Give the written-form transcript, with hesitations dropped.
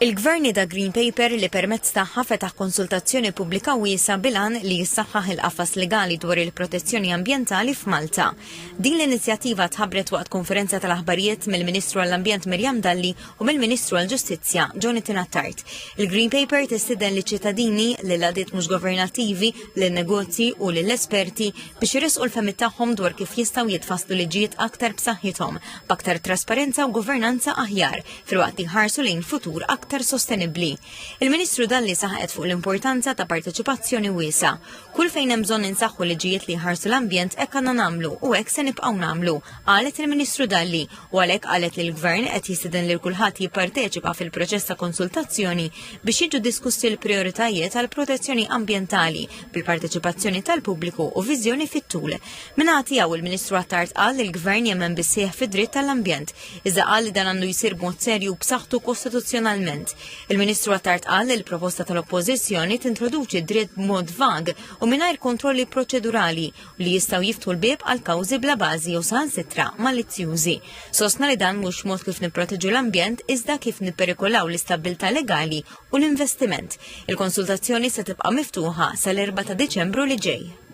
Il-Gvern da Green Paper li permezz tagħha fetaħ konsultazzjoni pubblika wiesa bilan li jissaħħaħ il-qafas legali dwar il-protezzjoni ambjentali f'Malta. Din l-inizjattiva tħabbret waqt konferenza tal-aħbarijiet mill-Ministru għall-Ambjent Mirjam Dalli u mill-Ministru għall-Ġustizzja Jonathan Attard. Il-Green Paper tistiden li ċittadini lil għadiet mhux governattivi, lil negozji u lill esperti biex irisqu l-fehmiet tagħhom dwar kif jistgħu jitfasslu liġijiet aktar b'saħħithom, b'aktar trasparenza u governanza aħjar filwaqt li jħarsu lejn futur aktar sostenibbli. Il-Ministru Dalli saħqet fuq l-importanza ta' parteċipazzjoni wiesa. Kull fejn hemm bżonn insaħħu liġijiet li jħarsu l-ambjent hekk għandna nagħmlu u hekk se nibqgħu nagħmlu, qalet il-Ministru Dalli u għalhekk qalet li l-Gvern qed jistieden lil kulħadd jipparteċipa fil-proċess ta' konsultazzjoni biex jiġu diskussi l-prijoritajiet għall protezzjoni ambjentali bil-parteċipazzjoni tal-pubbliku u viżjoni fit-tul. Mingħati hawn il-Ministru Attard qal li l-Gvern jemmen bissieħ fid-dritt tal-ambjent, iżda qal li dan għandu jsir b'mod serju b'saħħtu kostituzzjonalment. Il-Ministru Attard qal li l-proposta tal-Oppożizzjoni tintroduċi dritt b'mod vag u mingħajr kontrolli proċedurali li jistgħu jiftħu l-bieb għal kawżi bla bażi u saħansitra malizzjużi. Sostna li dan mhux mod kif nipproteġu l-ambjent iżda kif nipperikolaw l-istabbiltà legali u l-investiment. Il-konsultazzjoni se tibqa' miftuħa sal-4 ta' Diċembru li ġej.